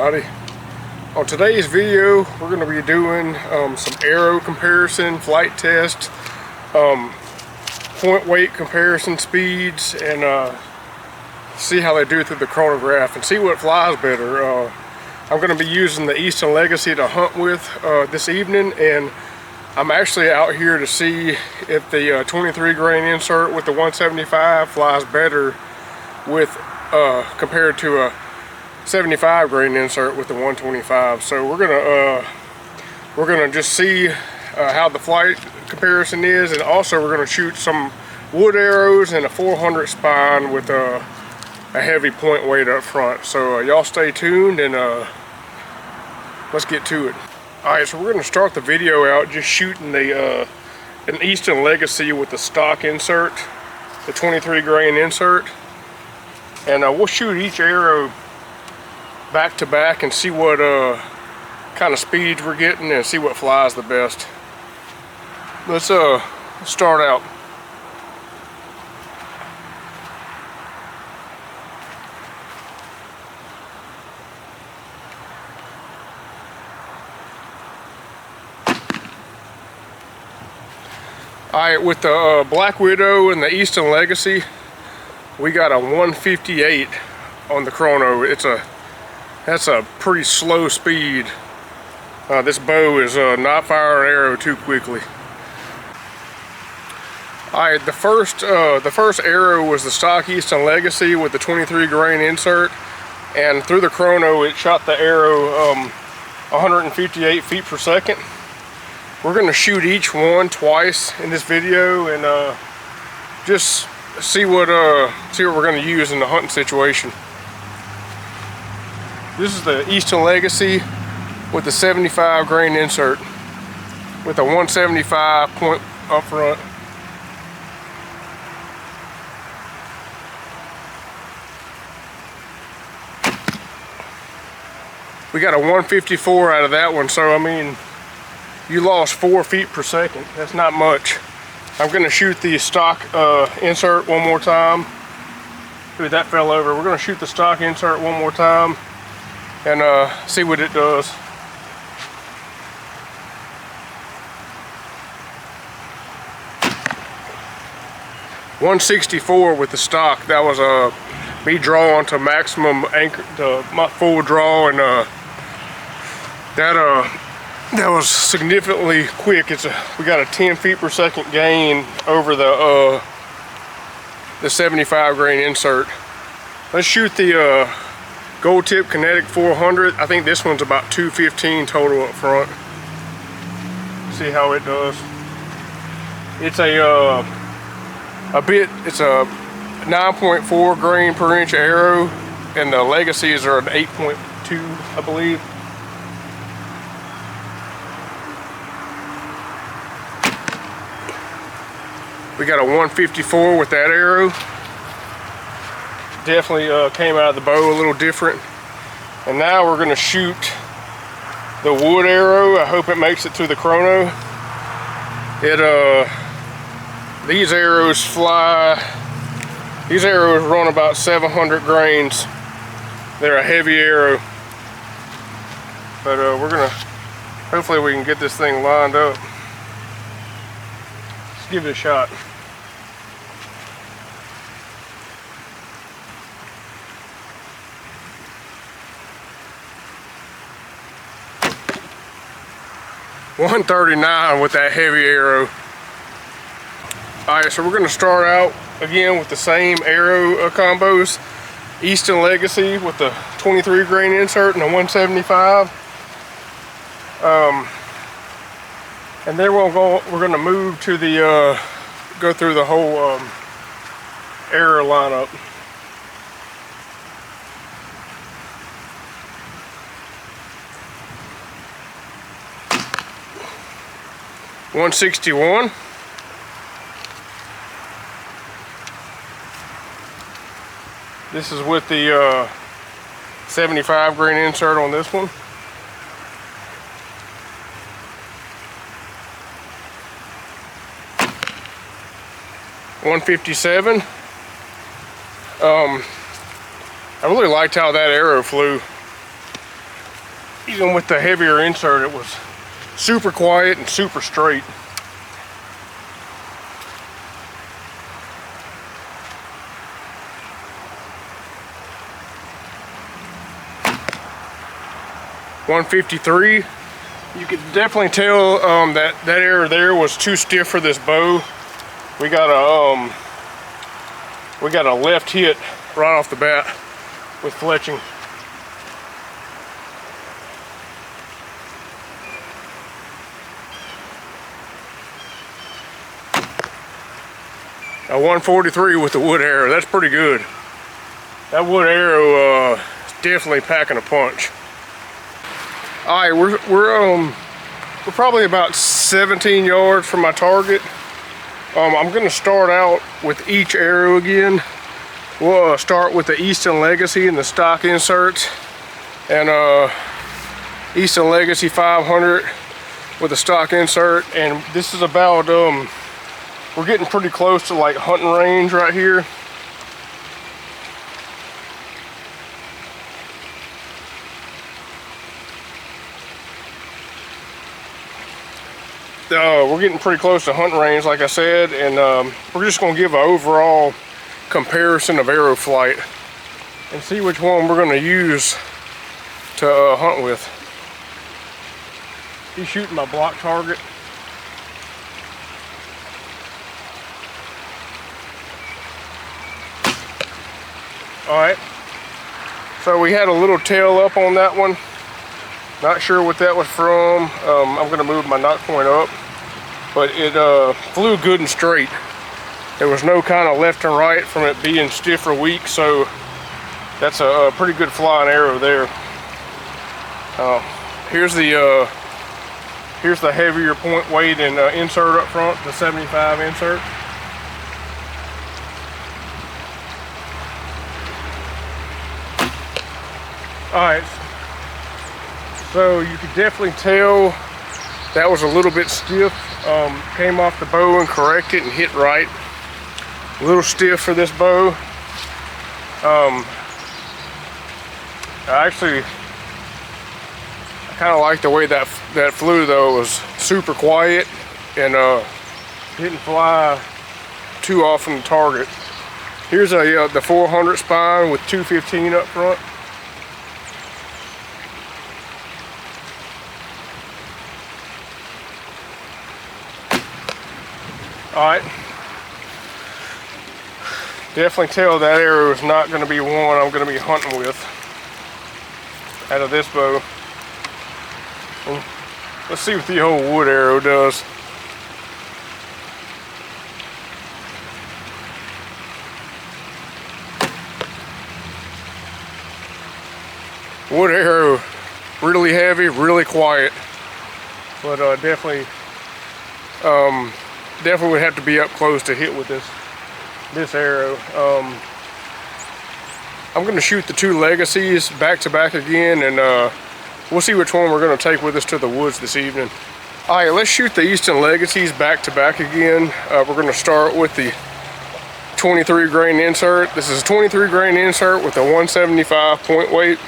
everybody. On today's video we're going to be doing some arrow comparison, flight test, point weight comparison speeds, and see how they do through the chronograph and see what flies better. I'm going to be using the Eastern Legacy to hunt with this evening, and I'm actually out here to see if the 23 grain insert with the 175 flies better with compared to a 75 grain insert with the 125. So we're gonna just see how the flight comparison is, and also we're gonna shoot some wood arrows and a 400 spine with a heavy point weight up front. So y'all stay tuned, and let's get to it. All right, so we're gonna start the video out just shooting the an Eastern Legacy with the stock insert, the 23 grain insert, and we'll shoot each arrow back to back and see what kind of speeds we're getting and see what flies the best. Let's start out. Alright, with the Black Widow and the Eastern Legacy, we got a 158 on the chrono. That's a pretty slow speed. This bow is not firing an arrow too quickly. Alright, the first arrow was the stock Eastern Legacy with the 23 grain insert, and through the chrono it shot the arrow 158 feet per second. We're going to shoot each one twice in this video and just see what we're going to use in the hunting situation. This is the Eastern Legacy with the 75 grain insert with a 175 point up front. We got a 154 out of that one, so I mean, you lost 4 feet per second. That's not much. I'm going to shoot the stock insert one more time. Ooh, that fell over. We're going to shoot the stock insert one more time and see what it does. $164 with the stock. That was me drawing to maximum anchor, to my full draw, and that was significantly quick. We got a 10 feet per second gain over the 75 grain insert. Let's shoot the Gold Tip Kinetic 400. I think this one's about 215 total up front. See how it does. It's a 9.4 grain per inch arrow, and the Legacies are an 8.2, I believe. We got a 154 with that arrow. Definitely came out of the bow a little different. And now we're going to shoot the wood arrow. I hope it makes it through the chrono. These arrows run about 700 grains. They're a heavy arrow, but hopefully we can get this thing lined up. Let's give it a shot. $139 with that heavy arrow. Alright, so we're going to start out again with the same arrow combos. Eastern Legacy with the 23 grain insert and the 175. And then we're going to move to the go through the whole arrow lineup. $161. This is with the 75 grain insert on this one. $157. I really liked how that arrow flew. even with the heavier insert, it was super quiet and super straight. .153. You could definitely tell that arrow there was too stiff for this bow. We got a left hit right off the bat with fletching. A 143 with the wood arrow. That's pretty good. That wood arrow is definitely packing a punch. All right, we're probably about 17 yards from my target. I'm gonna start out with each arrow again. We'll start with the Easton Legacy and the stock inserts, and Easton Legacy 500 with a stock insert. And this is about we're getting pretty close to like hunting range right here. We're getting pretty close to hunting range, like I said, and we're just going to give an overall comparison of arrow flight and see which one we're going to use to hunt with. He's shooting my block target. Alright, so we had a little tail up on that one. Not sure what that was from. I'm going to move my knock point up, but it flew good and straight. There was no kind of left and right from it being stiff or weak, so that's a pretty good flying arrow there. Here's the heavier point weight and insert up front, the 75 insert. Alright, so you could definitely tell that was a little bit stiff. Came off the bow and corrected and hit right. A little stiff for this bow. I kind of like the way that flew though. It was super quiet and didn't fly too off from the target. Here's the 400 spine with 215 up front. Alright, definitely tell that arrow is not going to be one I'm going to be hunting with out of this bow. And let's see what the old wood arrow does. Wood arrow, really heavy, really quiet, but definitely would have to be up close to hit with this arrow. I'm going to shoot the two Legacies back to back again, and we'll see which one we're going to take with us to the woods this evening. Alright, let's shoot the Easton Legacies back to back again. We're going to start with the 23 grain insert. This is a 23 grain insert with a 175 point weight.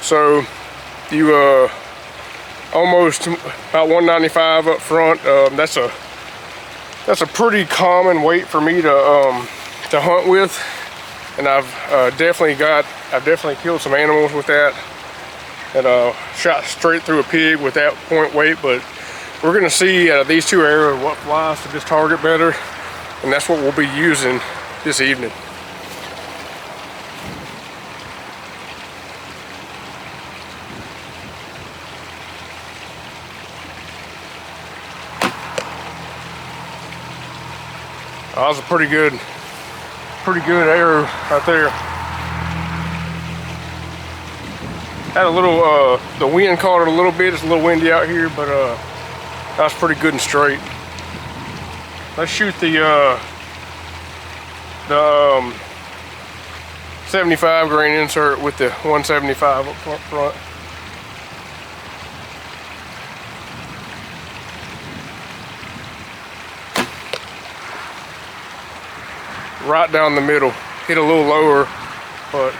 So you almost about 195 up front. That's a pretty common weight for me to hunt with, and I've definitely killed some animals with that, and shot straight through a pig with that point weight. But we're gonna see out of these two arrows what flies to this target better, and that's what we'll be using this evening. That was a pretty good arrow right there. Had a little, the wind caught it a little bit. It's a little windy out here, but that was pretty good and straight. Let's shoot the 75 grain insert with the 175 up front. Right down the middle. Hit a little lower, but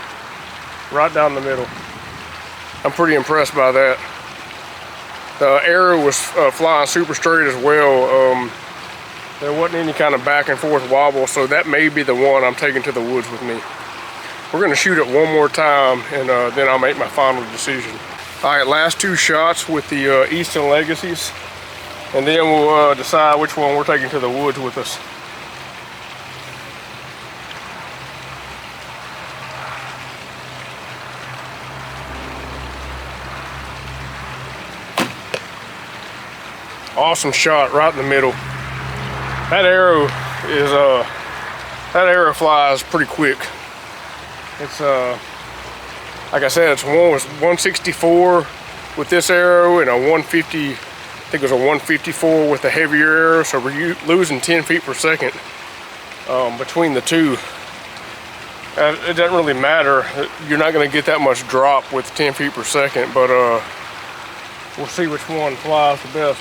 right down the middle. I'm pretty impressed by that. The arrow was flying super straight as well. There wasn't any kind of back and forth wobble, so that may be the one I'm taking to the woods with me. We're gonna shoot it one more time, and then I'll make my final decision. All right, last 2 shots with the Easton Legacies, and then we'll decide which one we're taking to the woods with us. Awesome shot right in the middle. That arrow is that arrow flies pretty quick. It's like I said, it's 164 with this arrow and a 150. I think it was a 154 with the heavier arrow. So we're losing 10 feet per second between the two. It doesn't really matter. You're not going to get that much drop with 10 feet per second, but we'll see which one flies the best.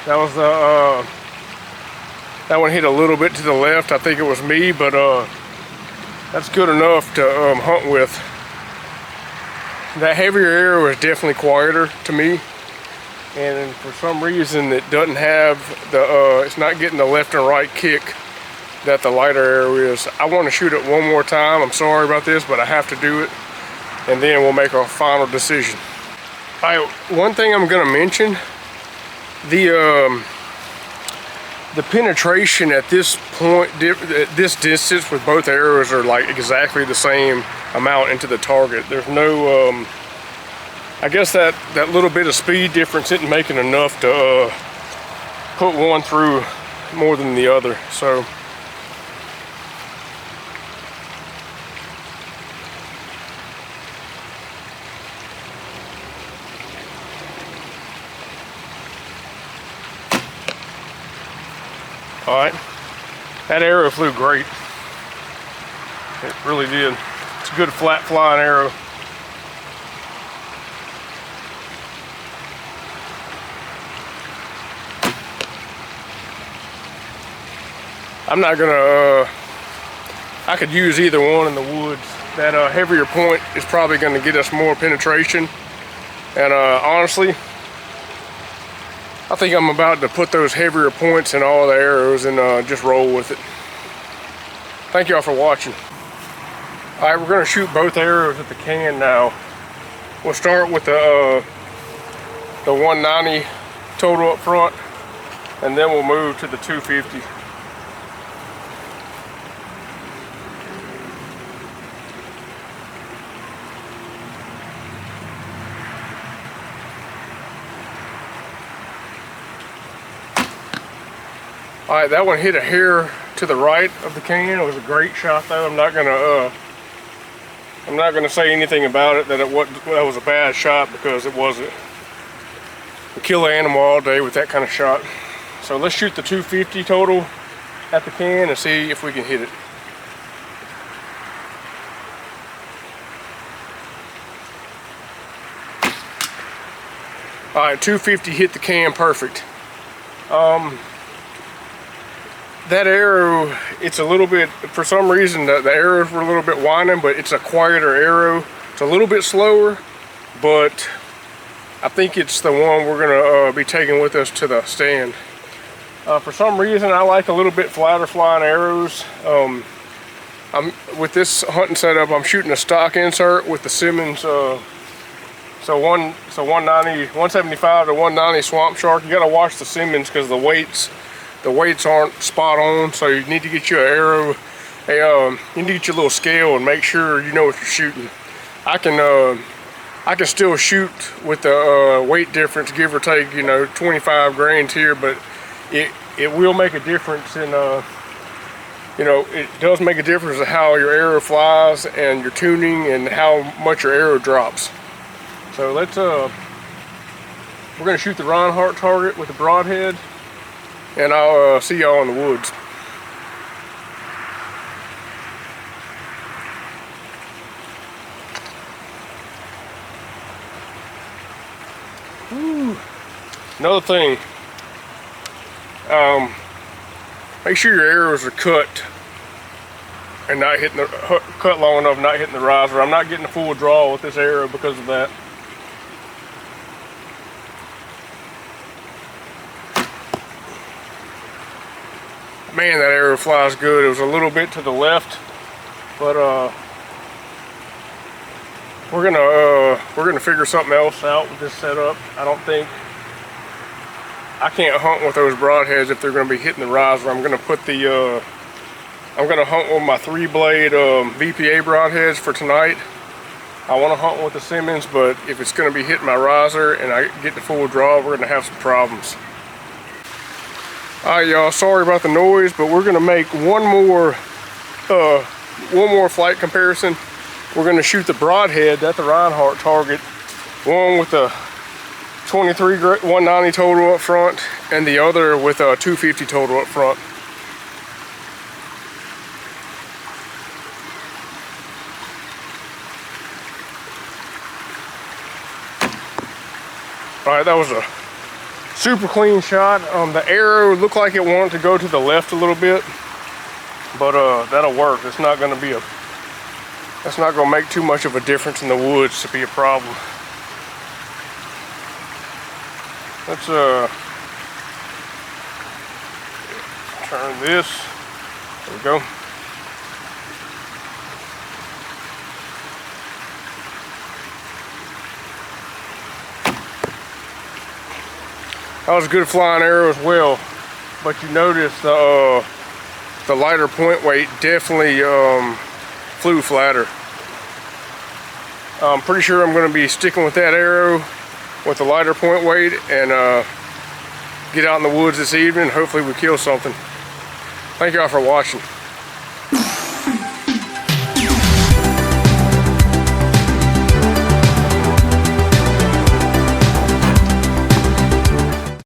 That was that one hit a little bit to the left. I think it was me, but that's good enough to hunt with. That heavier arrow is definitely quieter to me, and for some reason it doesn't have the it's not getting the left and right kick that the lighter arrow is. I want to shoot it one more time. I'm sorry about this, but I have to do it, and then we'll make our final decision. All right, one thing I'm going to mention. The penetration at this point, at this distance with both arrows are like exactly the same amount into the target. There's no, I guess that little bit of speed difference isn't making enough to put one through more than the other. So. All right, that arrow flew great. It really did. It's a good flat flying arrow. I'm not gonna, I could use either one in the woods. That heavier point is probably gonna get us more penetration. And honestly, I think I'm about to put those heavier points in all the arrows and just roll with it. Thank y'all for watching. All right, we're gonna shoot both arrows at the can now. We'll start with the 190 total up front, and then we'll move to the 250. All right, that one hit a hair to the right of the can. It was a great shot, though. I'm not gonna say anything about it that was a bad shot, because it wasn't. We kill an animal all day with that kind of shot. So let's shoot the 250 total at the can and see if we can hit it. All right, 250 hit the can perfect. That arrow, it's a little bit, for some reason the arrows were a little bit winding, but it's a quieter arrow. It's a little bit slower, but I think it's the one we're gonna be taking with us to the stand. For some reason, I like a little bit flatter flying arrows. With this hunting setup, I'm shooting a stock insert with the Simmons, so 175 to 190 Swamp Shark. You gotta watch the Simmons because the weights aren't spot on, so you need to get you an arrow. You need to get your little scale and make sure you know what you're shooting. I can still shoot with the weight difference, give or take, 25 grains here, but it will make a difference in, it does make a difference in how your arrow flies and your tuning and how much your arrow drops. So let's, we're gonna shoot the Reinhardt target with the Broadhead, and I'll see y'all in the woods. Another thing, make sure your arrows are cut and not hitting the cut long enough, not hitting the riser. I'm not getting a full draw with this arrow because of that. Man, that arrow flies good. It was a little bit to the left, but we're gonna figure something else out with this setup. I can't hunt with those broadheads if they're gonna be hitting the riser. I'm gonna put the I'm gonna hunt with my 3-blade VPA broadheads for tonight. I want to hunt with the Simmons, but if it's gonna be hitting my riser and I get the full draw, we're gonna have some problems. Alright y'all, sorry about the noise, but we're gonna make one more flight comparison. We're gonna shoot the broadhead at the Reinhardt target, one with a 190 total up front and the other with a 250 total up front. Alright, that was a super clean shot. The arrow looked like it wanted to go to the left a little bit, but that'll work. It's not gonna be that's not gonna make too much of a difference in the woods to be a problem. Let's turn this. There we go. That was a good flying arrow as well, but you notice the lighter point weight definitely flew flatter. I'm pretty sure I'm going to be sticking with that arrow with the lighter point weight and get out in the woods this evening. Hopefully we kill something. Thank y'all for watching.